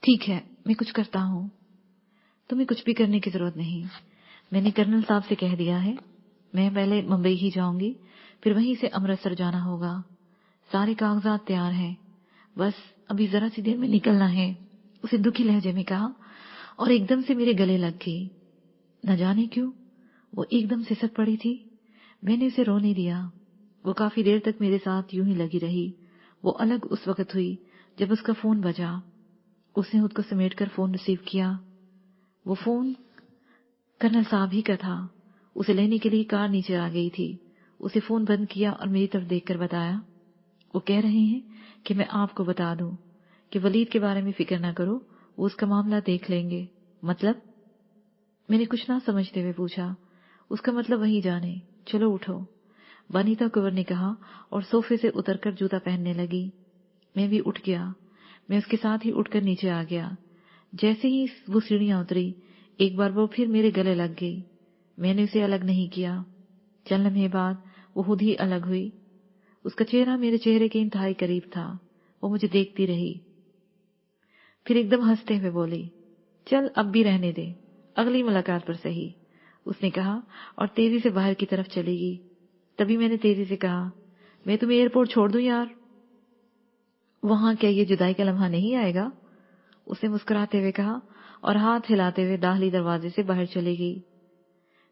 ٹھیک ہے، میں کچھ کرتا ہوں، تمہیں کچھ بھی کرنے کی ضرورت نہیں. میں نے کرنل صاحب سے کہہ دیا ہے میں پہلے ممبئی ہی جاؤں گی، پھر وہیں سے امرتسر جانا ہوگا. سارے کاغذات تیار ہیں، بس ابھی ذرا سی دیر میں نکلنا ہے. اسے دکھی لہجے میں کہا اور ایک دم سے میرے گلے لگ گئی. نہ جانے کیوں وہ ایک دم سے سک پڑی تھی. میں نے اسے رونے دیا. وہ کافی دیر تک میرے ساتھ یوں ہی لگی رہی. وہ الگ اس وقت ہوئی جب اس کا فون بجا. اس نے خود کو سمیٹ کر فون ریسیو کیا. وہ فون کرنل صاحب ہی کا تھا. اسے لینے کے لیے کار نیچے آ گئی تھی. اسے فون بند کیا اور میری طرف دیکھ کر بتایا، وہ کہہ رہے ہیں کہ میں آپ کو بتا دوں کہ ولید کے بارے میں فکر نہ کرو، وہ اس کا معاملہ دیکھ لیں گے. مطلب؟ میں نے کچھ نہ سمجھتے ہوئے پوچھا. اس کا مطلب وہی جانے، چلو اٹھو، بانیتا کور نے کہا اور صوفے سے اتر کر جوتا پہننے لگی. میں بھی اٹھ گیا. میں اس کے ساتھ ہی اٹھ کر نیچے آ گیا. جیسے ہی وہ سیڑھیاں اتری ایک بار وہ پھر میرے گلے لگ گئی. میں نے اسے الگ نہیں کیا. چند لمحے بعد وہ خود ہی الگ ہوئی. اس کا چہرہ میرے چہرے کے انتہائی قریب تھا. وہ مجھے دیکھتی رہی، پھر ایک دم ہنستے ہوئے بولی، چل اب بھی رہنے دے، اگلی ملاقات پر صحیح، اس نے کہا اور تیزی سے باہر کی طرف چلی گئی. تبھی میں نے تیزی سے کہا، میں تمہیں ایئرپورٹ چھوڑ دوں یار؟ وہاں کیا یہ جدائی کا لمحہ نہیں آئے گا؟ اس نے مسکراتے ہوئے کہا اور ہاتھ ہلاتے ہوئے داخلی دروازے سے باہر چلی گئی.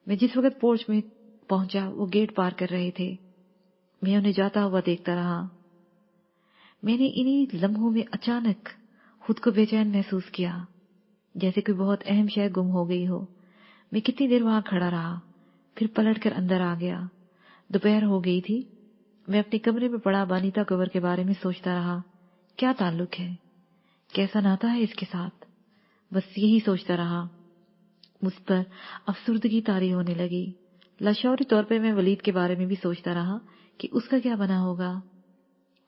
میں جس وقت پورچ میں پہنچا وہ گیٹ پار کر رہے تھے. میں انہیں جاتا ہوا دیکھتا رہا. میں نے انہی لمحوں میں اچانک خود کو بے چین محسوس کیا، جیسے کوئی بہت اہم شے گم ہو گئی ہو. میں کتنی دیر وہاں کھڑا رہا، پھر پلٹ کر اندر آ گیا. دوپہر ہو گئی تھی. میں اپنے کمرے میں پڑا بانیتا کور کے بارے میں سوچتا رہا. کیا تعلق ہے، کیسا ناتا ہے اس کے ساتھ، بس یہی سوچتا رہا. مجھ پر افسردگی طاری ہونے لگی. لاشعوری طور پر میں ولید کے بارے میں بھی سوچتا رہا کہ اس کا کیا بنا ہوگا.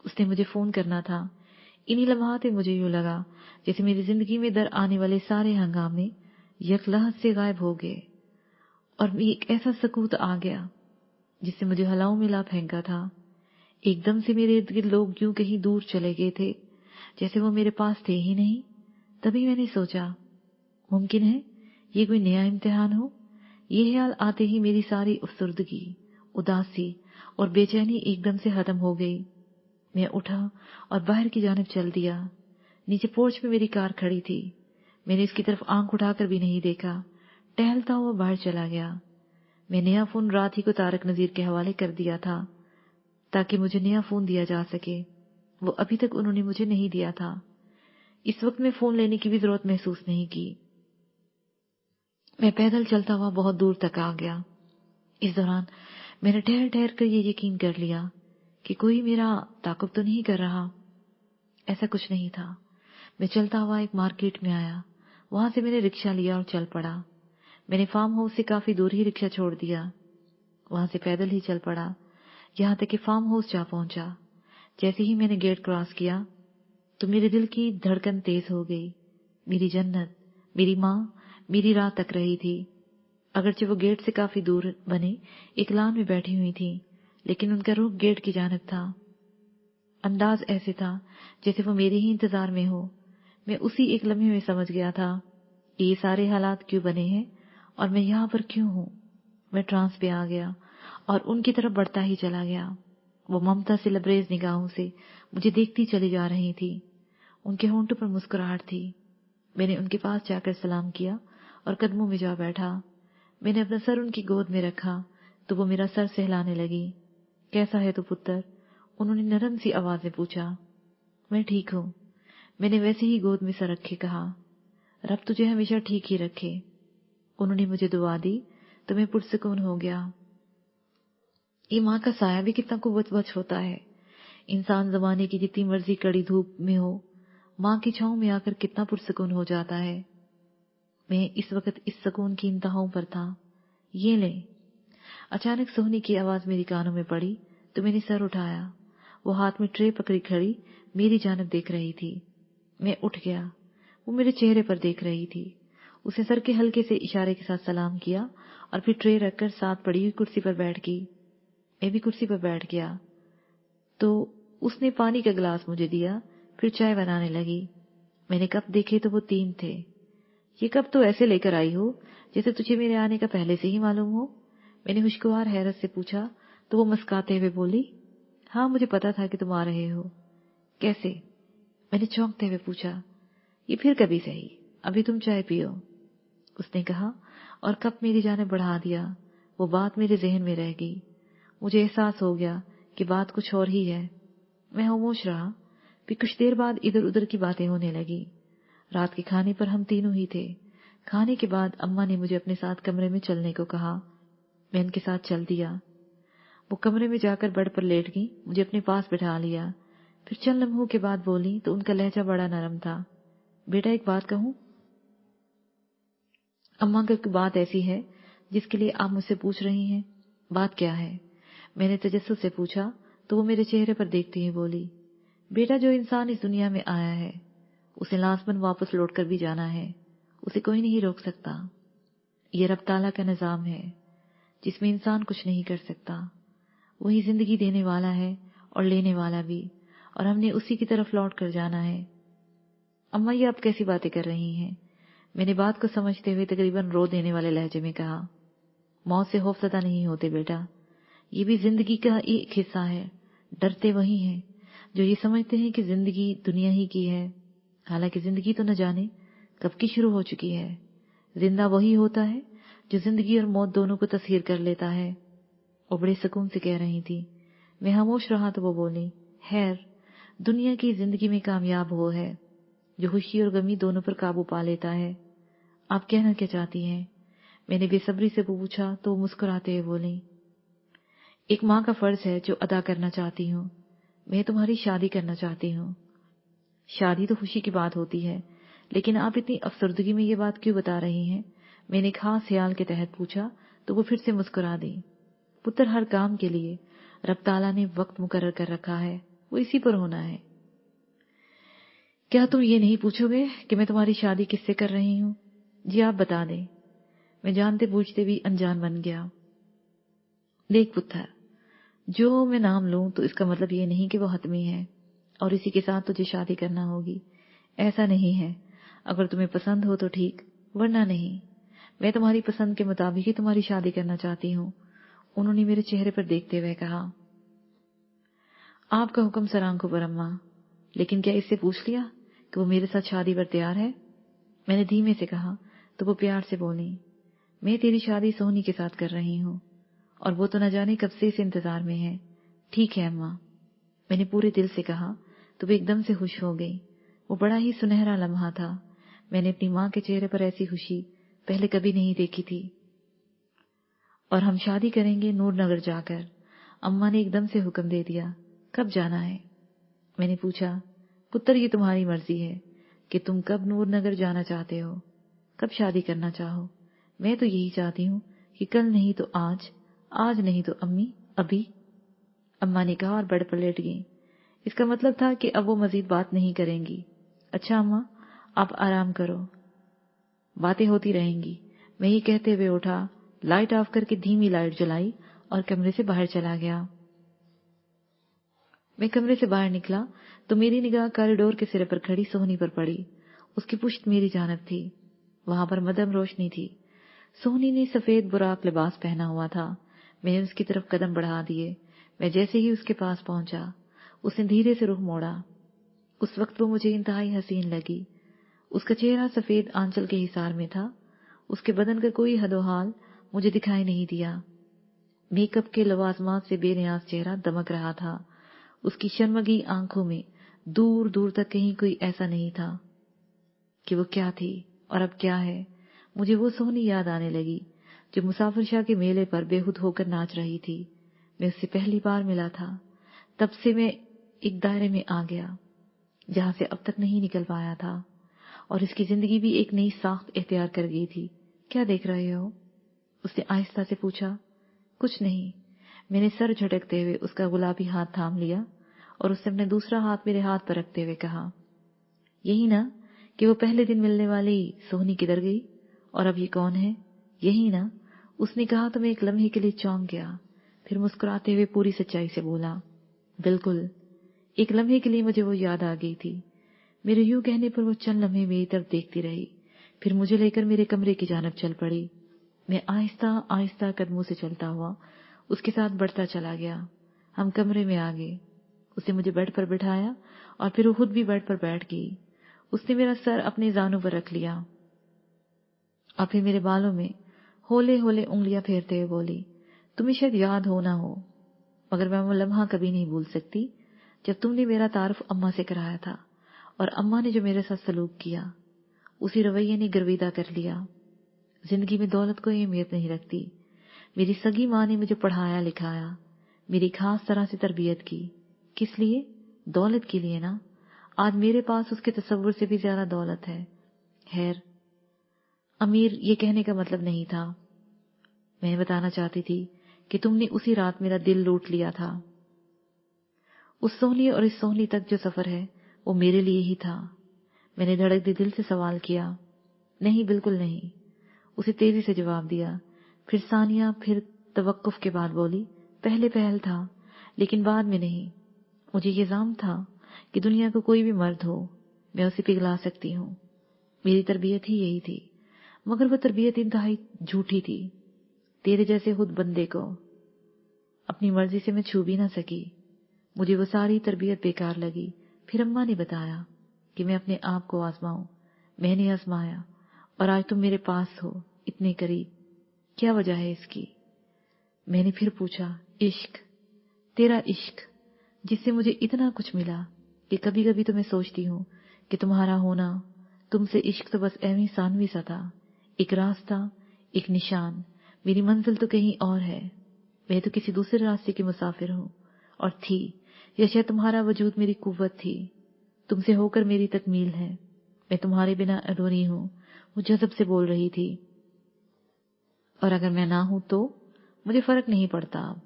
اس نے مجھے فون کرنا تھا. انہی لمحات میں مجھے یوں لگا جیسے میری زندگی میں در آنے والے سارے ہنگامے یک لحظت سے غائب ہو گئے اور ایک ایسا سکوت آ گیا جس سے مجھے ہلاؤں میں لا پھینکا تھا. ایک دم سے میرے ارد گرد لوگ یوں کہیں دور چلے گئے تھے جیسے وہ میرے پاس تھے ہی نہیں. تبھی میں نے سوچا، ممکن ہے یہ کوئی نیا امتحان ہو. یہ خیال آتے ہی میری ساری افسردگی، اداسی اور بے چینی ایک دم سے ختم ہو گئی. میں اٹھا اور باہر کی جانب چل دیا. نیچے پورچ میں میری کار کھڑی تھی. میں نے اس کی طرف آنکھ اٹھا کر بھی نہیں دیکھا. ٹہلتا ہوا باہر چلا گیا. میں نیا فون رات ہی کو طارق نذیر کے حوالے کر دیا تھا تاکہ مجھے نیا فون دیا جا سکے. وہ ابھی تک انہوں نے مجھے نہیں دیا تھا. اس وقت میں فون لینے کی بھی ضرورت محسوس نہیں کی. میں پیدل چلتا ہوا بہت دور تک آ گیا. اس دوران میں نے ٹھہر ٹھہر کر یہ یقین کر لیا کہ کوئی میرا تعاقب تو نہیں کر رہا. ایسا کچھ نہیں تھا. میں چلتا ہوا ایک مارکیٹ میں آیا. وہاں سے میں نے رکشہ لیا اور چل پڑا. میں نے فارم ہاؤس سے کافی دور ہی رکشہ چھوڑ دیا. وہاں سے پیدل ہی چل پڑا یہاں تک کہ فارم ہاؤس جا پہنچا. جیسے ہی میں نے گیٹ کراس کیا تو میرے دل کی دھڑکن تیز ہو گئی. میری جنت، میری ماں میری راہ تک رہی تھی. اگرچہ وہ گیٹ سے کافی دور بنے ایک لان میں بیٹھی ہوئی تھی، لیکن ان کا رخ گیٹ کی جانب تھا. انداز ایسے تھا جیسے وہ میرے ہی انتظار میں ہو. میں اسی ایک لمحے میں سمجھ گیا تھا کہ یہ سارے حالات کیوں بنے ہیں اور میں یہاں پر کیوں ہوں. میں ٹرانس پہ آ گیا اور ان کی طرف بڑھتا ہی چلا گیا. وہ ممتا سے لبریز نگاہوں سے مجھے دیکھتی چلی جا رہی تھی. ان کے ہونٹوں پر مسکراہٹ تھی. میں نے ان کے پاس جا کر سلام کیا اور قدموں میں جا بیٹھا. میں نے اپنا سر ان کی گود میں رکھا تو وہ میرا سر سہلانے لگی. کیسا ہے تو پتر؟ انہوں نے نرم سی آواز میں پوچھا. میں ٹھیک ہوں، میں نے ویسے ہی گود میں سر رکھے کہا. رب تجھے ہمیشہ ٹھیک ہی رکھے. انہوں نے مجھے دعا دی تو میں پرسکون ہو گیا. یہ ماں کا سایہ بھی کتنا قوت بخش ہوتا ہے. انسان زمانے کی جتنی مرضی کڑی دھوپ میں ہو، ماں کی چھاؤں میں آ کر کتنا پرسکون ہو جاتا ہے. میں اس وقت اس سکون کی انتہاؤں پر تھا. یہ لے. اچانک سونی کی آواز میری کانوں میں پڑی تو میں نے سر اٹھایا. وہ ہاتھ میں ٹرے پکڑی کھڑی میری جانب دیکھ رہی تھی. میں اٹھ گیا. وہ میرے چہرے پر دیکھ رہی تھی. اس نے سر کے ہلکے سے اشارے کے ساتھ سلام کیا اور پھر ٹرے رکھ کر ساتھ پڑی ہوئی کرسی پر بیٹھ گئی. میں بھی کرسی پر بیٹھ گیا تو اس نے پانی کا گلاس مجھے دیا، پھر چائے بنانے لگی. मैंने कप देखे तो वो 3 थे। ये कप तो ऐसे लेकर आई हो जैसे तुझे मेरे आने का पहले से ही मालूम हो। मैंने खुशगवार हैरत से पूछा तो वो मुस्कुराते हुए बोली, हाँ मुझे पता था कि तुम आ रहे हो। कैसे? मैंने चौंकते हुए पूछा। ये फिर कभी सही, अभी तुम चाय पियो, उसने कहा और कप मेरी जाने बढ़ा दिया। वो बात मेरे जहन में रह गई। मुझे एहसास हो गया कि बात कुछ और ही है। मैं खामोश रहा। फिर कुछ देर बाद इधर उधर की बातें होने लगी। रात के खाने पर हम तीनों ही थे। खाने के बाद अम्मा ने मुझे अपने साथ कमरे में चलने को कहा। मैं उनके साथ चल दिया। वो कमरे में जाकर बेड पर लेट गई, मुझे अपने पास बिठा लिया। फिर चंद लम्हों के बाद बोली तो उनका लहजा बड़ा नरम था। बेटा एक बात कहूं? अम्मा की बात ऐसी है जिसके लिए आप मुझसे पूछ रही हैं। बात क्या है? मैंने तजस्सुस से पूछा तो वो मेरे चेहरे पर देखती हुई बोली, बेटा जो इंसान इस दुनिया में आया है उसे लाजमन वापस लौट कर भी जाना है। उसे कोई नहीं रोक सकता। ये रब ताला का निजाम है जिसमें इंसान कुछ नहीं कर सकता। वही जिंदगी देने वाला है और लेने वाला भी, और हमने उसी की तरफ लौट कर जाना है। अम्मा ये आप कैसी बातें कर रही हैं? मैंने बात को समझते हुए तकरीबन रो देने वाले लहजे में कहा, मौत से खौफज़दा नहीं होते बेटा, ये भी जिंदगी का एक हिस्सा है। डरते वही हैं जो ये समझते हैं कि जिंदगी दुनिया ही की है, हालांकि जिंदगी तो न जाने कब की शुरू हो चुकी है। जिंदा वही होता है जो जिंदगी और मौत दोनों को तस्खीर कर लेता है। वो बड़े सुकून से कह रही थी। मैं खामोश रहा तो वो बोली, खैर दुनिया की जिंदगी में कामयाब वो है जो खुशी और गमी दोनों पर काबू पा लेता है। आप कहना क्या चाहती हैं? मैंने बेसब्री से पूछा तो वो मुस्कुराते हुए बोली, एक माँ का फर्ज है जो अदा करना चाहती हूँ। मैं तुम्हारी शादी करना चाहती हूँ। शादी तो खुशी की बात होती है, लेकिन आप इतनी अफसरदगी में ये बात क्यों बता रही हैं? मैंने खास ख्याल के तहत पूछा तो वो फिर से मुस्कुरा दी। पुत्र हर काम के लिए रब ताला ने वक्त मुकर्रर कर रखा है, वो इसी पर होना है। क्या तुम ये नहीं पूछोगे कि मैं तुम्हारी शादी किससे कर रही हूँ? जी आप बता दें। मैं जानते बूझते भी अनजान बन गया। देख पुत्र, जो मैं नाम लूं तो इसका मतलब ये नहीं कि वो हतमी है और इसी के साथ तुझे शादी करना होगी। ऐसा नहीं है। अगर तुम्हें पसंद हो तो ठीक, वरना नहीं। मैं तुम्हारी पसंद के मुताबिक ही तुम्हारी शादी करना चाहती हूँ, उन्होंने मेरे चेहरे पर देखते हुए कहा। आपका हुक्म सर आंखों पर अम्मा, लेकिन क्या इससे पूछ लिया कि वो मेरे साथ शादी पर तैयार है? मैंने धीमे से कहा तो वो प्यार से बोली, मैं तेरी शादी सोहनी के साथ कर रही हूँ और वो तो न जाने कब से इस इंतजार में है। ठीक है अम्मा, मैंने पूरे दिल से कहा तो वो एकदम से खुश हो गई। वो बड़ा ही सुनहरा लम्हा था। मैंने अपनी माँ के चेहरे पर ऐसी खुशी पहले कभी नहीं देखी थी। और हम शादी करेंगे नूरनगर जाकर। अम्मा ने एकदम से हुक्म दे दिया। कब जाना है? मैंने पूछा। पुत्र ये तुम्हारी मर्जी है कि तुम कब नूरनगर जाना चाहते हो, कब शादी करना चाहो। मैं तो यही चाहती हूँ कि कल नहीं तो आज, आज नहीं तो अम्मी अभी, अम्मा ने कहा और बेड पर लेट गई। इसका मतलब था कि अब वो मजीद बात नहीं करेंगी। अच्छा अम्मा, आप आराम करो, बातें होती रहेंगी। मैं ये कहते हुए उठा, लाइट ऑफ करके धीमी लाइट जलाई और कमरे से बाहर चला गया। मैं कमरे से बाहर निकला तो मेरी निगाह कॉरिडोर के सिरे पर खड़ी सोहनी पर पड़ी। उसकी पुश्त मेरी जानब थी। वहां पर मदम रोशनी थी। सोहनी ने सफेद बुराक लिबास पहना हुआ था। मैंने उसकी तरफ कदम बढ़ा दिए। मैं जैसे ही उसके पास पहुंचा, उसने धीरे से रुख मोड़ा। उस वक्त वो मुझे इंतहाई हसीन लगी। उसका चेहरा सफेद आंचल के हिसार में था। उसके बदन का कोई हदोहाल मुझे दिखाई नहीं दिया। मेकअप के लवाजमात से बेनियाज चेहरा दमक रहा था। उसकी शर्मगी आंखों में दूर दूर तक कहीं कोई ऐसा नहीं था कि वो क्या थी और अब क्या है। मुझे वो सोहनी याद आने लगी जो मुसाफिर शाह के मेले पर बेहुद होकर नाच रही थी। मैं उससे पहली बार मिला था। तब से मैं एक दायरे में आ गया जहां से अब तक नहीं निकल पाया था, और इसकी जिंदगी भी एक नई साख्त इख्तियार कर गई थी। क्या देख रहे हो? उसने आहिस्ता से पूछा। कुछ नहीं। मैंने सर झटकते हुए उसका गुलाबी हाथ थाम लिया और उसने अपने दूसरा हाथ मेरे हाथ पर रखते हुए कहा, यही ना कि वो पहले दिन मिलने वाली सोहनी किधर गई और अब ये कौन है? यही ना? उसने कहा तो मैं एक लम्हे के लिए चौंक गया, फिर मुस्कुराते हुए पूरी सच्चाई से बोला, बिल्कुल। एक लम्हे के लिए मुझे वो याद आ गई थी। میرے یوں کہنے پر وہ چند لمحے میری طرف دیکھتی رہی، پھر مجھے لے کر میرے کمرے کی جانب چل پڑی۔ میں آہستہ آہستہ قدموں سے چلتا ہوا اس کے ساتھ بڑھتا چلا گیا۔ ہم کمرے میں آ گئے۔ اس نے مجھے بیڈ پر بٹھایا اور پھر وہ خود بھی بیڈ پر بیٹھ گئی۔ اس نے میرا سر اپنے زانوں پر رکھ لیا اور پھر میرے بالوں میں ہولے ہولے انگلیاں پھیرتے ہوئے بولی، تمہیں شاید یاد ہو نہ ہو، مگر میں وہ لمحہ کبھی نہیں بھول سکتی جب تم نے میرا تعارف اماں سے کرایا تھا، اور اماں نے جو میرے ساتھ سلوک کیا اسی رویے نے گرویدہ کر لیا۔ زندگی میں دولت کوئی اہمیت نہیں رکھتی۔ میری سگی ماں نے مجھے پڑھایا لکھایا، میری خاص طرح سے تربیت کی۔ کس لیے؟ دولت کے لیے نا۔ آج میرے پاس اس کے تصور سے بھی زیادہ دولت ہے۔ خیر، امیر یہ کہنے کا مطلب نہیں تھا۔ میں بتانا چاہتی تھی کہ تم نے اسی رات میرا دل لوٹ لیا تھا۔ اس سونی اور اس سونی تک جو سفر ہے وہ میرے لیے ہی تھا۔ میں نے دھڑکتے دل سے سوال کیا، نہیں بالکل نہیں۔ اسے تیزی سے جواب دیا، پھر ثانیہ، پھر توقف کے بعد بولی، پہلے پہل تھا لیکن بعد میں نہیں۔ مجھے یہ ظن تھا کہ دنیا کو کوئی بھی مرد ہو میں اسے پگھلا سکتی ہوں۔ میری تربیت ہی یہی تھی، مگر وہ تربیت انتہائی جھوٹی تھی۔ تیرے جیسے خود بندے کو اپنی مرضی سے میں چھو بھی نہ سکی۔ مجھے وہ ساری تربیت بیکار لگی۔ پھر اماں نے بتایا کہ میں اپنے آپ کو آزماؤں۔ میں نے آزمایا اور آج تم میرے پاس ہو، اتنے قریب۔ کیا وجہ ہے اس کی؟ میں نے پھر پوچھا، عشق، تیرا عشق، جس سے مجھے اتنا کچھ ملا کہ کبھی کبھی تو میں سوچتی ہوں کہ تمہارا ہونا، تم سے عشق تو بس ایویں ثانوی سا تھا، ایک راستہ، ایک نشان۔ میری منزل تو کہیں اور ہے، میں تو کسی دوسرے راستے کی مسافر ہوں، اور تھی، یا شاید تمہارا وجود میری قوت تھی، تم سے ہو کر میری تکمیل ہے۔ میں تمہارے بنا ادھوری ہوں، وہ جذب سے بول رہی تھی۔ اور اگر میں نہ ہوں تو مجھے فرق نہیں پڑتا اب،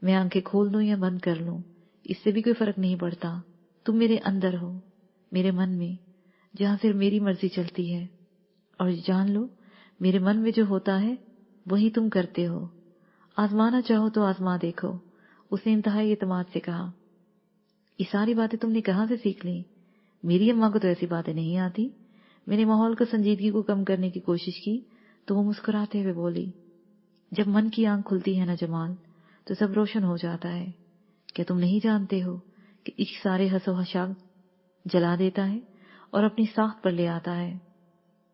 میں آنکھیں کھول دوں یا بند کر لوں، اس سے بھی کوئی فرق نہیں پڑتا۔ تم میرے اندر ہو، میرے من میں، جہاں صرف میری مرضی چلتی ہے، اور جان لو میرے من میں جو ہوتا ہے وہی تم کرتے ہو۔ آزمانا چاہو تو آزما دیکھو، اس نے انتہائی اعتماد سے کہا۔ یہ ساری باتیں تم نے کہاں سے سیکھ لیں؟ میری اماں کو تو ایسی باتیں نہیں آتی۔ میں نے ماحول کو سنجیدگی کو کم کرنے کی کوشش کی تو وہ مسکراتے ہوئے بولی، جب من کی آنکھ کھلتی ہے نا جمال، تو سب روشن ہو جاتا ہے۔ کیا تم نہیں جانتے ہو کہ عشق سارے حس و حشاق جلا دیتا ہے اور اپنی ساخت پر لے آتا ہے؟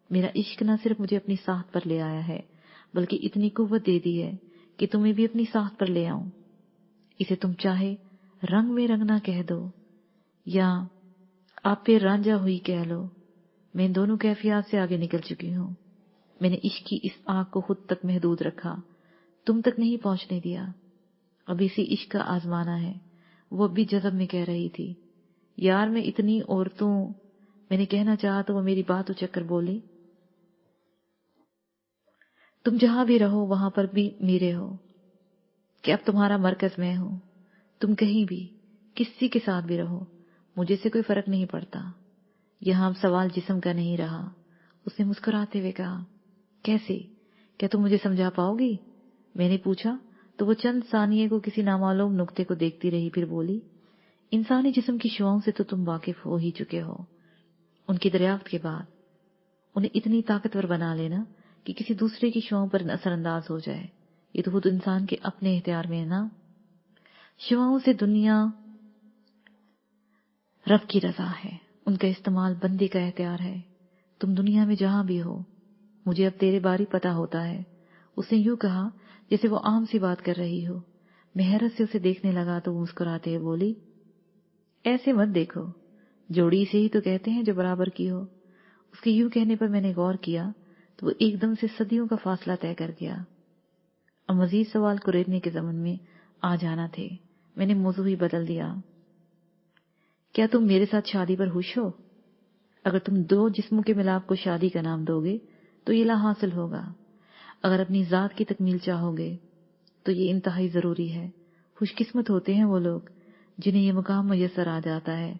میرا عشق نہ صرف مجھے اپنی ساخت پر لے آیا ہے بلکہ اتنی قوت دے دی ہے کہ تمہیں بھی اپنی ساخت پر لے آؤں۔ اسے تم چاہے رنگ میں رنگنا کہہ دو یا آپ پہ رانجھا ہوئی کہہ لو، میں ان دونوں کیفیات سے آگے نکل چکی ہوں۔ میں نے عشق کی اس آگ کو خود تک محدود رکھا، تم تک نہیں پہنچنے دیا۔ اب اسی عشق کا آزمانا ہے۔ وہ اب بھی جذب میں کہہ رہی تھی، یار میں اتنی عورتوں، میں نے کہنا چاہا تو وہ میری بات اچک کر بولی، تم جہاں بھی رہو وہاں پر بھی میرے ہو، کہ اب تمہارا مرکز میں ہوں۔ تم کہیں بھی کسی کے ساتھ بھی رہو، مجھے سے کوئی فرق نہیں پڑتا۔ یہاں اب سوال جسم کا نہیں رہا۔ اس نے مسکراتے ہوئے کہا، کیسے؟ کیا تم مجھے سمجھا پاؤ گی؟ میں نے پوچھا تو وہ چند ثانیے کو کسی نامعلوم نقطے کو دیکھتی رہی، پھر بولی، انسانی جسم کی شعاؤں سے تو تم واقف ہو ہی چکے ہو۔ ان کی دریافت کے بعد انہیں اتنی طاقتور بنا لینا کہ کسی دوسرے کی شعاؤں پر اثر انداز ہو جائے، یہ تو خود انسان کے اپنے اختیار میں ہے نا۔ شعاؤں سے دنیا رب کی رضا ہے، ان کا استعمال بندے کا اختیار ہے۔ تم دنیا میں جہاں بھی ہو، مجھے اب تیرے بارے پتا ہوتا ہے۔ اس نے یوں کہا جیسے وہ عام سی بات کر رہی ہو۔ میں حیرت سے اسے دیکھنے لگا تو وہ مسکراتے ہوئے بولی، ایسے مت دیکھو، جوڑی سے ہی تو کہتے ہیں جو برابر کی ہو۔ اس کے یوں کہنے پر میں نے غور کیا تو وہ ایک دم سے صدیوں کا فاصلہ طے کر گیا۔ اب مزید سوال کریدنے کے ضمن میں آ جانا تھے۔ میں نے موضوع ہی بدل دیا، کیا تم میرے ساتھ شادی پر خوش ہو؟ اگر تم دو جسموں کے ملاپ کو شادی کا نام دو گے تو یہ لا حاصل ہوگا، اگر اپنی ذات کی تکمیل چاہو گے تو یہ انتہائی ضروری ہے۔ خوش قسمت ہوتے ہیں وہ لوگ جنہیں یہ مقام میسر آ جاتا ہے۔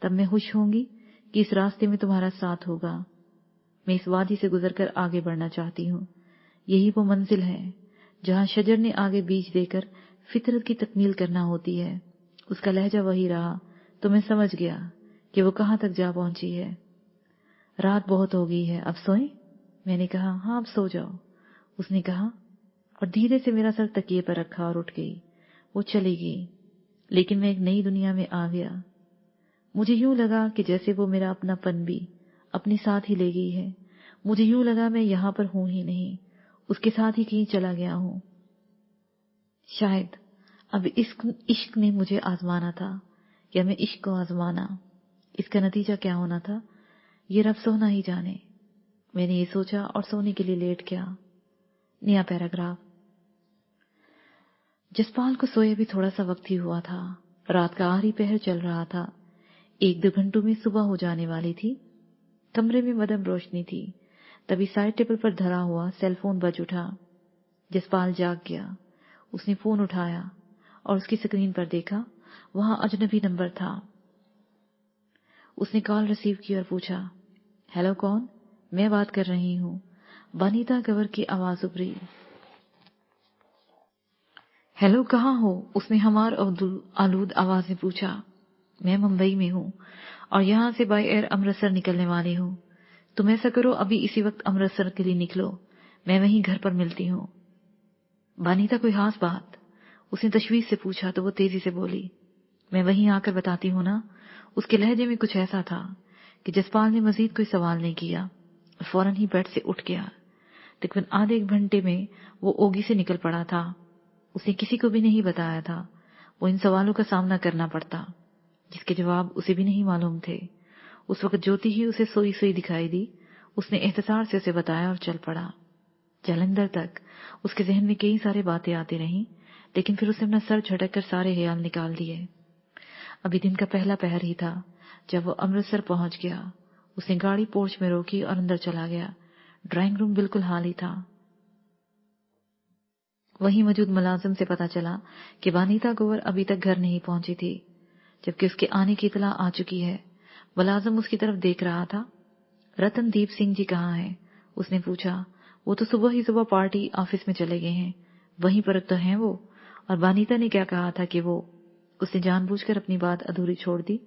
تب میں خوش ہوں گی کہ اس راستے میں تمہارا ساتھ ہوگا۔ میں اس وادی سے گزر کر آگے بڑھنا چاہتی ہوں۔ یہی وہ منزل ہے جہاں شجر نے آگے بیج دے کر فطرت کی تکمیل کرنا ہوتی ہے۔ اس کا لہجہ وہی رہا تو میں سمجھ گیا کہ وہ کہاں تک جا پہنچی ہے۔ رات بہت ہو گئی ہے، اب سوئیں؟ میں نے کہا ہاں اب سو جاؤ۔ اس نے کہا اور دھیرے سے میرا سر تکیے پر رکھا اور اٹھ گئی۔ وہ چلی گئی، لیکن میں ایک نئی دنیا میں آ گیا۔ مجھے یوں لگا کہ جیسے وہ میرا اپنا پن بھی اپنے ساتھ ہی لے گئی ہے۔ مجھے یوں لگا میں یہاں پر ہوں ہی نہیں، اس کے ساتھ ہی کہیں چلا گیا ہوں۔ شاید اب عشق نے مجھے آزمانا تھا یا میں عشق کو آزمانا۔ اس کا نتیجہ کیا ہونا تھا یہ رب سونا ہی جانے۔ میں نے یہ سوچا اور سونے کے لیے لیٹ گیا۔ نیا پیراگراف۔ جسپال کو سوئے بھی تھوڑا سا وقت ہی ہوا تھا۔ رات کا آخری پہر چل رہا تھا۔ 1-2 گھنٹوں میں صبح ہو جانے والی تھی۔ کمرے میں مدھم روشنی تھی۔ تبھی سائڈ ٹیبل پر دھرا ہوا سیل فون بج اٹھا۔ جسپال جاگ گیا۔ اس نے فون اٹھایا اور اس کی سکرین پر دیکھا، وہاں اجنبی نمبر تھا۔ اس نے کال ریسیو کی اور پوچھا، ہیلو کون؟ میں بات کر رہی ہوں۔ بانیتا گور کی آواز ابھری۔ ہیلو کہاں ہو؟ اس نے ہمار آلود آواز میں پوچھا۔ میں ممبئی میں ہوں اور یہاں سے بائی ایئر امرتسر نکلنے والی ہوں۔ تم ایسا کرو ابھی اسی وقت امرتسر کے لیے نکلو، میں وہیں گھر پر ملتی ہوں۔ بانیتا کوئی خاص بات؟ اس نے تشویش سے پوچھا تو وہ تیزی سے بولی، میں وہیں آ کر بتاتی ہوں نا۔ اس کے لہجے میں کچھ ایسا تھا کہ جسپال نے مزید کوئی سوال نہیں کیا اور فوراً ہی بیڈ سے اٹھ گیا۔ تقریباً آدھے 1 گھنٹے میں وہ اوگی سے نکل پڑا تھا۔ اس نے کسی کو بھی نہیں بتایا تھا۔ وہ ان سوالوں کا سامنا کرنا پڑتا جس کے جواب اسے بھی نہیں معلوم تھے۔ اس وقت جوتی ہی اسے سوئی سوئی دکھائی دی۔ اس نے اختصار سے اسے بتایا اور چل پڑا۔ جلندھر تک اس کے ذہن میں کئی سارے باتیں آتی رہیں، لیکن پھر اس نے اپنا سر جھٹک کر سارے خیال نکال دیے۔ ابھی دن کا پہلا پہر ہی تھا جب وہ امرتسر پہنچ گیا۔ اس نے گاڑی پورچ میں روکی اور اندر چلا گیا۔ ڈرائنگ روم بالکل خالی تھا۔ وہیں موجود ملازم سے پتا چلا کہ بانیتا گور ابھی تک گھر نہیں پہنچی تھی، جبکہ اس کے آنے کی اطلاع آ چکی ہے۔ ملازم اس کی طرف دیکھ رہا تھا۔ رتن دیپ سنگھ جی کہاں ہیں؟ اس نے پوچھا۔ وہ تو صبح پارٹی آفس میں چلے گئے ہیں، وہیں پر تو ہیں وہ۔ اور بانیتا نے کیا کہا تھا کہ وہ؟ اس نے جان بوجھ کر اپنی بات ادھوری چھوڑ دی۔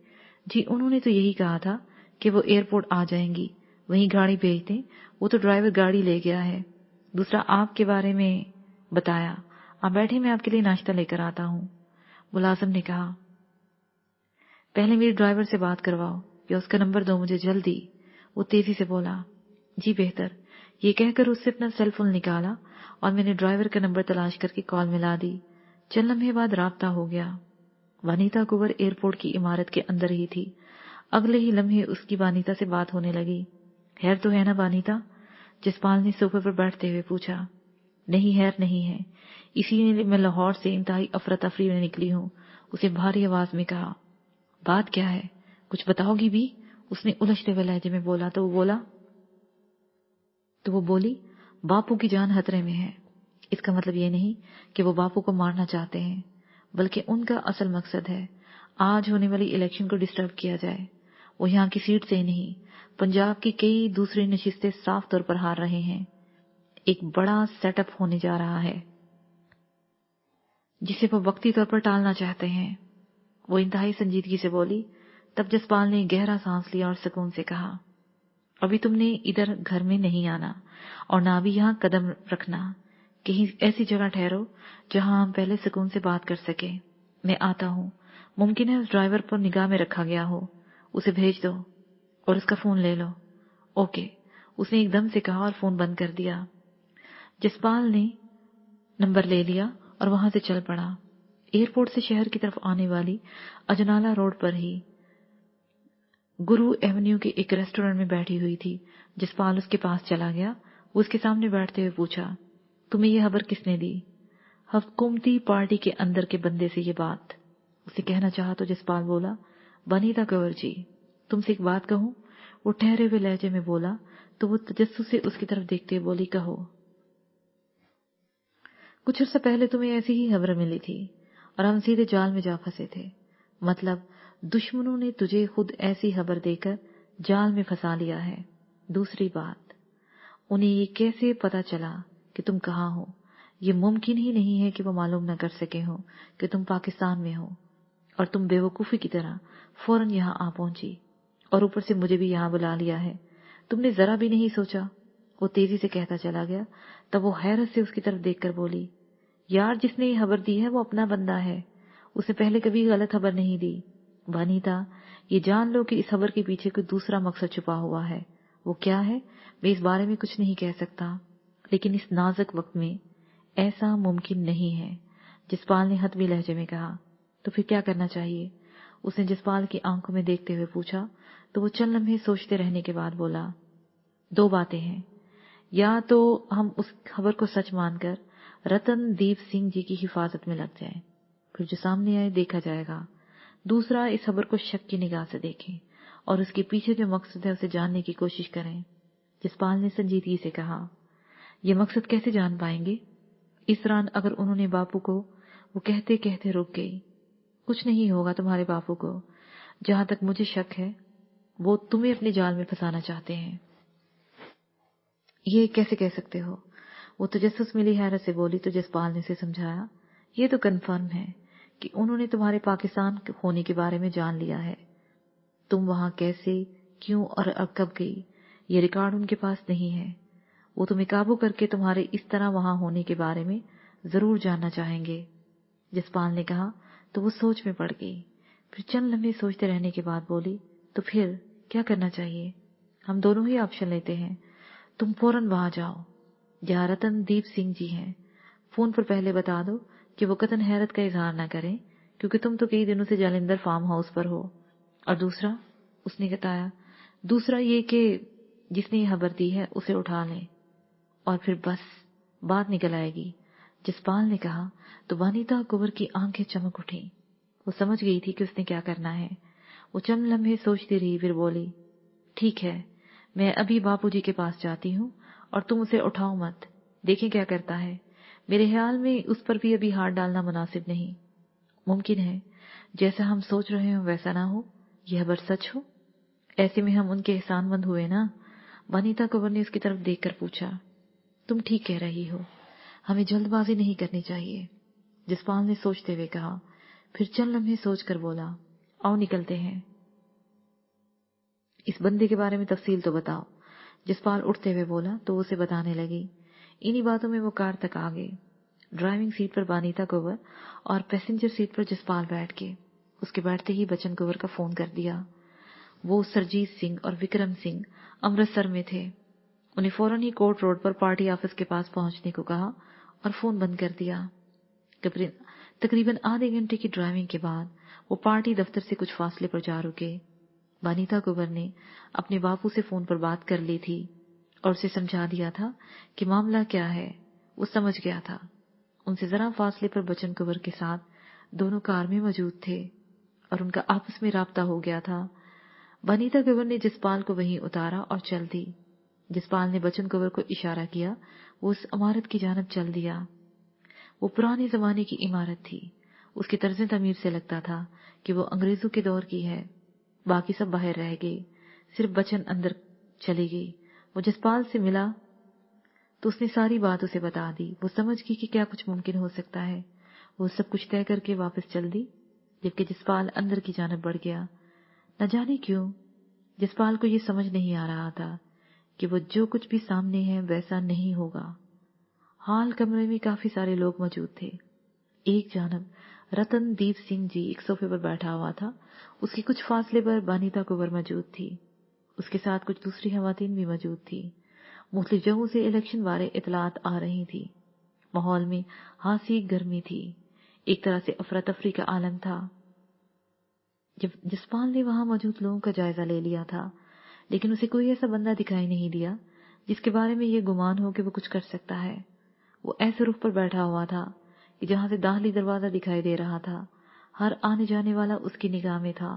جی انہوں نے تو یہی کہا تھا کہ وہ ایئرپورٹ آ جائیں گی، وہیں گاڑی بھیج دیں، وہ تو ڈرائیور گاڑی لے گیا ہے۔ دوسرا آپ کے بارے میں بتایا۔ آپ بیٹھے، میں آپ کے لیے ناشتہ لے کر آتا ہوں۔ ملازم نے کہا، پہلے میری ڈرائیور سے بات کرواؤ یا اس کا نمبر دو مجھے جلدی۔ وہ تیزی سے بولا، جی بہتر۔ یہ کہہ کر اس سے اپنا سیل فون نکالا اور میں نے ڈرائیور کا نمبر تلاش کر کے کال ملا دی۔ چند لمحے بعد رابطہ ہو گیا۔ بانیتا گور ایئرپورٹ کی عمارت کے اندر ہی تھی۔ اگلے ہی لمحے اس کی بانیتا سے بات ہونے لگی۔ خیر تو ہے نا بانیتا؟ جسپال نے صوفے پر بیٹھتے ہوئے پوچھا۔ نہیں خیر نہیں ہے، اسی لیے میں لاہور سے انتہائی افراتفری میں نکلی ہوں۔ اسے بھاری آواز میں کہا، بات کیا ہے؟ کچھ بتاؤ گی بھی؟ اس نے الجھتے ہوئے لہجے میں بولا تو وہ بولی، باپو کی جان خطرے میں ہے۔ اس کا مطلب یہ نہیں کہ وہ باپو کو مارنا چاہتے ہیں، بلکہ ان کا اصل مقصد ہے آج ہونے والی الیکشن کو ڈسٹرب کیا جائے۔ وہ یہاں کی سیٹ سے ہی نہیں، پنجاب کی کئی دوسری نشستیں صاف طور پر ہار رہے ہیں۔ ایک بڑا سیٹ اپ ہونے جا رہا ہے جسے وہ وقتی طور پر ٹالنا چاہتے ہیں۔ وہ انتہائی سنجیدگی سے بولی۔ تب جسپال نے گہرا سانس لیا اور سکون سے کہا، ابھی تم نے ادھر گھر میں نہیں آنا اور نہ بھی یہاں قدم رکھنا۔ کہیں ایسی جگہ ٹھہرو جہاں ہم پہلے سکون سے بات کر سکیں۔ میں آتا ہوں۔ ممکن ہے اس ڈرائیور پر نگاہ میں رکھا گیا ہو، اسے بھیج دو اور اس کا فون لے لو۔ اوکے، اس نے ایک دم سے کہا اور فون بند کر دیا۔ جسپال نے نمبر لے لیا اور وہاں سے چل پڑا۔ ایئرپورٹ سے شہر کی طرف آنے والی اجنالا روڈ پر ہی گرو ایونیو کے ایک ریسٹورینٹ میں بیٹھی ہوئی تھی۔ جسپال اس کے پاس چلا گیا۔ وہ اس کے سامنے بیٹھتے ہوئے پوچھا، تمہیں یہ خبر کس نے دی؟ حکومتی پارٹی کے اندر کے بندے سے یہ بات؟ اسے کہنا چاہا تو جسپال بولا، بانیتا گور جی، تم سے ایک بات کہوں؟ وہ ٹھہرے ہوئے لہجے میں بولا تو وہ تجسس سے اس کی طرف دیکھتے ہوئے بولی، کہو۔ کچھ عرصہ پہلے تمہیں ایسی ہی خبر ملی تھی اور ہم سیدھے جال میں جا پھنسے تھے۔ مطلب دشمنوں نے تجھے خود ایسی خبر دے کر جال میں پھنسا لیا ہے۔ دوسری بات، انہیں یہ کیسے پتا چلا کہ تم کہاں ہو؟ یہ ممکن ہی نہیں ہے کہ وہ معلوم نہ کر سکے ہوں کہ تم پاکستان میں ہو اور تم بے وقوفی کی طرح فوراً یہاں آ پہنچی۔ और ऊपर से मुझे भी यहाँ बुला लिया है। तुमने जरा भी नहीं सोचा। वो तेजी से कहता चला गया। तब वो हैरत से उसकी तरफ देखकर बोली, यार जिसने ये खबर दी है वो अपना बंदा है, उसने पहले कभी गलत खबर नहीं दी। वनीता, ये जान लो कि इस खबर के पीछे कोई दूसरा मकसद छुपा हुआ है। वो क्या है मैं इस बारे में कुछ नहीं कह सकता, लेकिन इस नाजुक वक्त में ऐसा मुमकिन नहीं है। जसपाल ने हतवी लहजे में कहा। तो फिर क्या करना चाहिए? उसने जसपाल की आंखों में देखते हुए पूछा। तो वो चंद लम्हे सोचते रहने के बाद बोला, 2 बातें हैं। या तो हम उस खबर को सच मानकर रतनदीप सिंह जी की हिफाजत में लग जाएं, फिर जो सामने आए देखा जाएगा। दूसरा, इस खबर को शक की निगाह से देखें और उसके पीछे जो मकसद है उसे जानने की कोशिश करें। जसपाल ने संजीदगी से कहा, ये मकसद कैसे जान पाएंगे? इस दौरान अगर उन्होंने बापू को, वो कहते कहते रुक गई। कुछ नहीं होगा तुम्हारे बापू को। जहां तक मुझे शक है वो तुम्हें अपने जाल में फंसाना चाहते हैं। ये कैसे कह सकते हो? वो तजस्सुस मिली हैरत से बोली। तो जसपाल ने उसे समझाया, ये तो कन्फर्म है कि उन्होंने तुम्हारे पाकिस्तान होने के बारे में जान लिया है। तुम वहां कैसे, क्यों और अब कब गई, ये रिकॉर्ड उनके पास नहीं है। वो तुम्हें काबू करके तुम्हारे इस तरह वहां होने के बारे में जरूर जानना चाहेंगे। जसपाल ने कहा। तो वो सोच में पड़ गई। फिर चंद लम्हे सोचते रहने के बाद बोली, तो फिर क्या करना चाहिए? हम दोनों ही ऑप्शन लेते हैं। तुम फौरन वहां जाओ जहां रतनदीप सिंह जी हैं। फोन पर पहले बता दो कि वो कतन हैरत का इजहार न करें, क्योंकि तुम तो कई दिनों से जालिंदर फार्म हाउस पर हो। और दूसरा, उसने बताया, दूसरा ये कि जिसने ये खबर दी है उसे उठा लें और फिर बस बात निकल आएगी। जसपाल ने कहा। तो वनीता कुंवर की आंखें चमक उठी। वो समझ गई थी कि उसने क्या करना है। वो चंद लम्हे सोचती रही, फिर बोली, ठीक है, मैं अभी बापूजी के पास जाती हूँ और तुम उसे उठाओ मत, देखें क्या करता है। मेरे ख्याल में उस पर भी अभी हाथ डालना मुनासिब नहीं। मुमकिन है जैसा हम सोच रहे हो वैसा ना हो, यह खबर सच हो। ऐसे में हम उनके एहसानमंद हुए ना? वनीता कुंवर ने उसकी तरफ देखकर पूछा। तुम ठीक कह रही हो, हमें जल्दबाजी नहीं करनी चाहिए, जसपाल ने सोचते हुए कहा। फिर चंद लम्हे सोचकर बोला, आओ निकलते हैं। इस बंदे के बारे में तफसील तो बताओ। जसपाल उठते हुए बोला। तो उसे बताने लगी। इन्हीं बातों में वो कार तक आ गई। ड्राइविंग सीट पर वनीता कुंवर और पैसेंजर सीट पर जसपाल बैठ के। उसके बैठते ही बच्चन कुंवर का फोन कर दिया। वो सरजीत सिंह और विक्रम सिंह अमृतसर में थे। उन्हें फौरन ही कोर्ट रोड पर पार्टी ऑफिस के पास पहुंचने को कहा और फोन बंद कर दिया। तकरीबन आधे घंटे की ड्राइविंग के बाद वो पार्टी दफ्तर से कुछ फासले पर जा रुके। वनीता कुंवर ने अपने बापू से फोन पर बात कर ली थी और उसे समझा दिया था कि मामला क्या है। वो समझ गया था। उनसे जरा फासले पर बच्चन कुंवर के साथ दोनों कार में मौजूद थे और उनका आपस में राब्ता हो गया था। वनीता कुंवर ने जसपाल को वहीं उतारा और चल दी। जसपाल ने बच्चन कुंवर को इशारा किया। वो उस इमारत की जानब चल दिया। वो पुराने जमाने की इमारत थी। उसकी तर्ज तमीर से लगता था कि वो अंग्रेजों के दौर की है। बाकी सब बाहर रह गए, सिर्फ बच्चन अंदर चली गई। वो जसपाल से मिला तो उसने सारी बात उसे बता दी। वो समझ गई कि क्या कुछ मुमकिन हो सकता है। वो सब कुछ तय करके वापस चल दी, जबकि जसपाल अंदर की जानब बढ़ गया। न जाने क्यों जसपाल को ये समझ नहीं आ रहा था कि वो जो कुछ भी सामने है वैसा नहीं होगा। हाल कमरे में काफी सारे लोग मौजूद थे। एक जानब रतनदीप सिंह जी एक सोफे पर बैठा हुआ था। उसके कुछ फासले पर वनीता कुंवर मौजूद थी। उसके साथ कुछ दूसरी खवातीन भी मौजूद थी। मुख्तलिफ जगहों से इलेक्शन बारे इतलात आ रही थी। माहौल में हासी गर्मी थी। एक तरह से अफरा तफरी का आलम था। जब जसपाल ने वहां मौजूद लोगों का जायजा ले लिया था, लेकिन उसे कोई ऐसा बंदा दिखाई नहीं दिया जिसके बारे में ये गुमान हो कि वो कुछ कर सकता है। वो ऐसे रुख पर बैठा हुआ था कि जहां से दाखिली दरवाजा दिखाई दे रहा था। हर आने जाने वाला उसकी निगाह में था।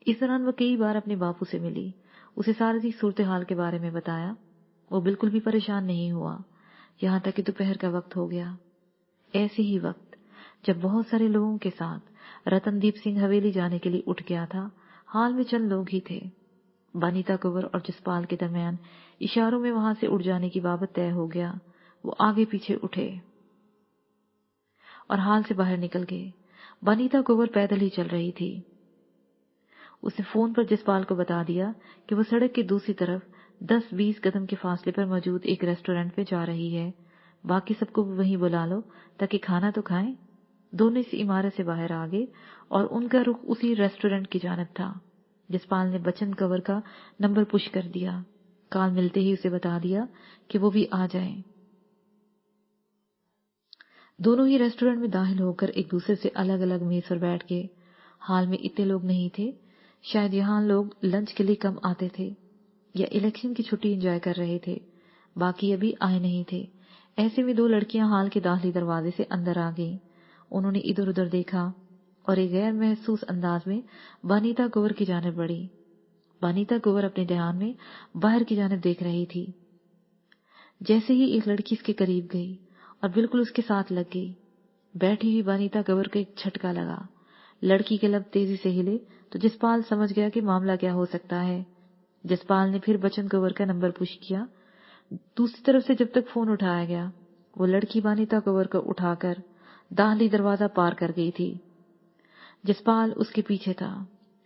इस दौरान वो कई बार अपने बापू से मिली, उसे सारी सूरत हाल के बारे में बताया। वो बिल्कुल भी परेशान नहीं हुआ, यहाँ तक कि दोपहर का वक्त हो गया। ऐसे ही वक्त जब बहुत सारे लोगों के साथ रतनदीप सिंह हवेली जाने के लिए उठ गया था। हाल में चंद लोग ही थे। वनीता कुंवर और जसपाल के दरमियान इशारों में वहां से उठ जाने की बाबत तय हो गया। वो आगे पीछे उठे और हाल से बाहर निकल गए। वनीता कुंवर पैदल ही चल रही थी। उसने फोन पर जसपाल को बता दिया कि वो सड़क के दूसरी तरफ 10-20 कदम के फासले पर मौजूद एक रेस्टोरेंट में जा रही है। बाकी सबको वहीं बुला लो ताकि खाना तो खाएं। दोनों इस इमारत से बाहर आ गए और उनका रुख उसी रेस्टोरेंट की जानब था। जसपाल ने बचन कंवर का नंबर पुश कर दिया। कॉल मिलते ही उसे बता दिया कि वो भी आ जाए। दोनों ही रेस्टोरेंट में दाखिल होकर एक दूसरे से अलग अलग मेज पर बैठ गए। हाल में इतने लोग नहीं थे, शायद यहाँ लोग लंच के लिए कम आते थे या इलेक्शन की छुट्टी एंजॉय कर रहे थे। बाकी अभी आए नहीं थे। ऐसे में दो लड़कियां हाल के दाखिली दरवाजे से अंदर आ गईं। उन्होंने इधर उधर देखा और एक गैर महसूस अंदाज में बानीता कंवर की जानिब बढ़ी। बानीता कंवर अपने ध्यान में बाहर की जानिब देख रही थी। जैसे ही एक लड़की इसके करीब गई और बिल्कुल उसके साथ लग गई, बैठी हुई बानीता कंवर को एक झटका लगा। लड़की के लब तेजी से हिले तो जसपाल समझ गया कि मामला क्या हो सकता है। जसपाल ने फिर बचन कंवर का नंबर पुश किया। दूसरी तरफ से जब तक फोन उठाया गया, वो लड़की बानीता कंवर को उठाकर दाखिली दरवाजा पार कर गई थी। जसपाल उसके पीछे था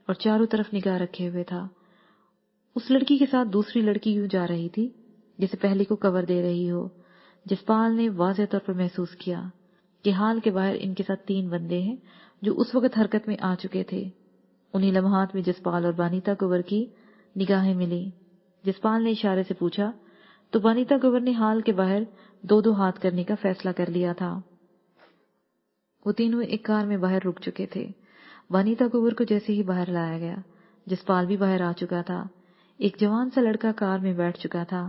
और चारों तरफ निगाह रखे हुए था। उस लड़की के साथ दूसरी लड़की यूं जा रही थी जैसे पहली को कवर दे रही हो। जसपाल ने वाज़ेह तौर पर महसूस किया कि हाल के बाहर इनके साथ 3 बंदे हैं जो उस वक्त हरकत में आ चुके थे। उन्हीं लम्हात में जसपाल और बानीता कंवर की निगाहें मिली। जसपाल ने इशारे से पूछा तो बानीता कंवर ने हाल के बाहर 2-2 हाथ करने का फैसला कर लिया था। वो तीनों एक कार में बाहर रुक चुके थे। बानीता कंवर को जैसे ही बाहर लाया गया, जसपाल भी बाहर आ चुका था। एक जवान सा लड़का कार में बैठ चुका था।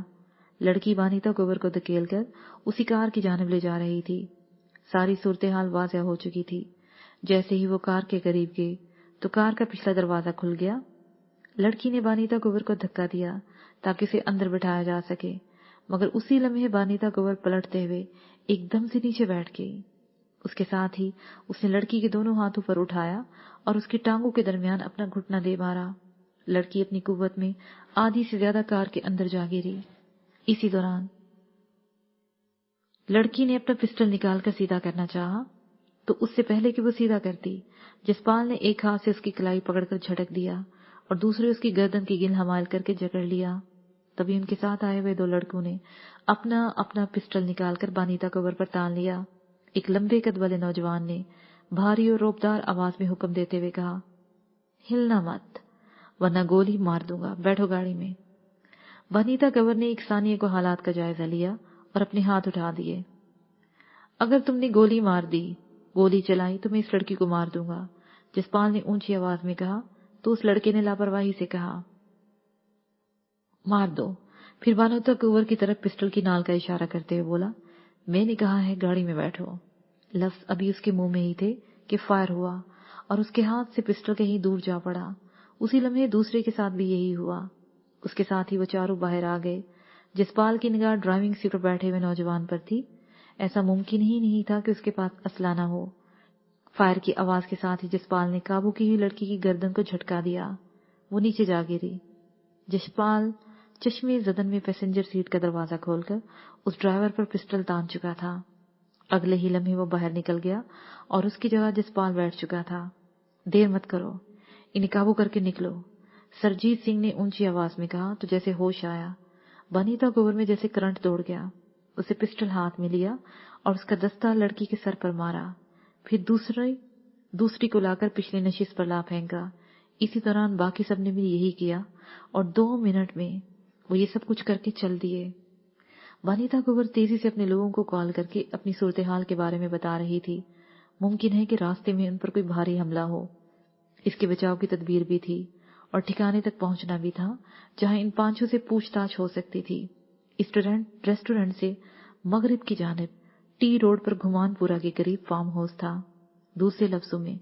लड़की बानीता कंवर को धकेल कर उसी कार की जानिब ले जा रही थी। सारी सूरत हाल वाज़ेह हो चुकी थी। जैसे ही वो कार के करीब गई तो कार का पिछला दरवाजा खुल गया। लड़की ने बानीता कंवर को धक्का दिया ताकि उसे अंदर बिठाया जा सके, मगर उसी लम्हे बानीता कंवर पलटते हुए एकदम से नीचे बैठ गई। उसके साथ ही उसने लड़की के दोनों हाथों पर उठाया और उसकी टांगों के दरमियान अपना घुटना दे मारा। लड़की अपनी कुव्वत में आधी से ज्यादा कार के अंदर जा गिरी। इसी दौरान लड़की ने अपना पिस्टल निकालकर सीधा करना चाहा, तो उससे पहले कि वो सीधा करती, जसपाल ने एक हाथ से उसकी कलाई पकड़कर झटक दिया और दूसरे उसकी गर्दन की गिल हमाल करके जकड़ लिया। तभी उनके साथ आए हुए 2 लड़कों ने अपना अपना पिस्टल निकालकर बानीता कंवर पर तान लिया। एक लंबे कद वाले नौजवान ने भारी और रौबदार आवाज में हुक्म देते हुए कहा, हिलना मत वरना गोली मार दूंगा, बैठो गाड़ी में। बानीता कंवर ने एक सानिये को हालात का जायजा लिया और अपने हाथ उठा दिए। अगर तुमने गोली मार दी, गोली चलाई तो मैं इस लड़की को मार दूंगा, जसपाल ने ऊंची आवाज में कहा। तो उस लड़के ने लापरवाही से कहा, मार दो। फिर बानीता कंवर की तरफ पिस्टल की नाल का इशारा करते हुए बोला, मैंने कहा है गाड़ी में बैठो। लफ्ज अभी उसके मुंह में ही थे कि फायर हुआ और उसके हाथ से पिस्टल कहीं दूर जा पड़ा। उसी लम्हे दूसरे के साथ भी यही हुआ। उसके साथ ही वो चारों बाहर आ गए। जसपाल की निगाह ड्राइविंग सीट पर बैठे हुए नौजवान पर थी। ऐसा मुमकिन ही नहीं था कि उसके पास असला न हो। फायर की आवाज के साथ ही जसपाल ने काबू की हुई लड़की की गर्दन को झटका दिया। वो नीचे जा गिरी। जसपाल चश्मे जदन में पैसेंजर सीट का दरवाजा खोलकर उस ड्राइवर पर पिस्टल तान चुका था। अगले ही लम्हे वो बाहर निकल गया और उसकी जगह जसपाल बैठ चुका था। देर मत करो, इन्हें काबू करके निकलो, सरजीत सिंह ने ऊंची आवाज में कहा। तो जैसे होश आया, बानीता कंवर में जैसे करंट दौड़ गया। उसे पिस्टल हाथ में लिया और उसका दस्ता लड़की के सर पर मारा। फिर दूसरी को लाकर पिछले नशिश पर ला फेंका। इसी दौरान बाकी सबने भी यही किया और 2 मिनट में वो ये सब कुछ करके चल दिए। बानीता कंवर तेजी से अपने लोगों को कॉल करके अपनी सूरत हाल के बारे में बता रही थी। मुमकिन है कि रास्ते में उन पर कोई भारी हमला हो। इसके बचाव की तदबीर भी थी और ठिकाने तक पहुंचना भी था जहां इन 5 से पूछताछ हो सकती थी। इस रेस्टोरेंट से मगरिब की जानिब टी रोड पर घुमानपुरा के करीब फार्म हाउस था। दूसरे लफ्जों में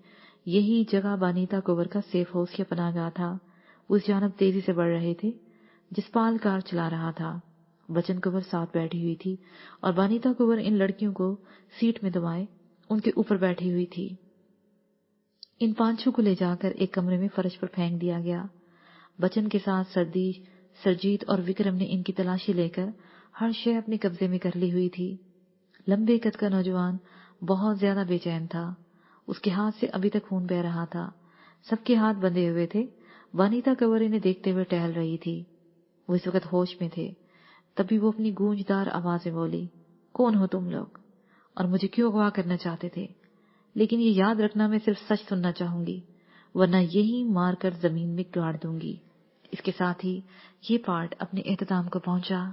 यही जगह बानीता कंवर का सेफ हाउस या पनाहगाह था। उस जानिब तेजी से बढ़ रहे थे। जसपाल कार चला रहा था। बचन कंवर साथ बैठी हुई थी और बानीता कंवर इन लड़कियों को सीट में दबाए उनके ऊपर बैठी हुई थी। इन 5 को ले जाकर एक कमरे में फर्श पर फेंक दिया गया। बचन के साथ सरजीत और विक्रम ने इनकी तलाशी लेकर हर शय अपने कब्जे में कर ली हुई थी। लंबे कद का नौजवान बहुत ज्यादा बेचैन था। उसके हाथ से अभी तक खून बह रहा था। सबके हाथ बंधे हुए थे وانیتا کنور انہیں دیکھتے ہوئے ٹہل رہی تھی. وہ اس وقت ہوش میں تھے. تبھی وہ اپنی گونجدار آواز میں بولی, کون ہو تم لوگ اور مجھے کیوں اغوا کرنا چاہتے تھے؟ لیکن یہ یاد رکھنا میں صرف سچ سننا چاہوں گی, ورنہ یہی مار کر زمین میں گاڑ دوں گی. اس کے ساتھ ہی یہ پارٹ اپنے اختتام کو پہنچا.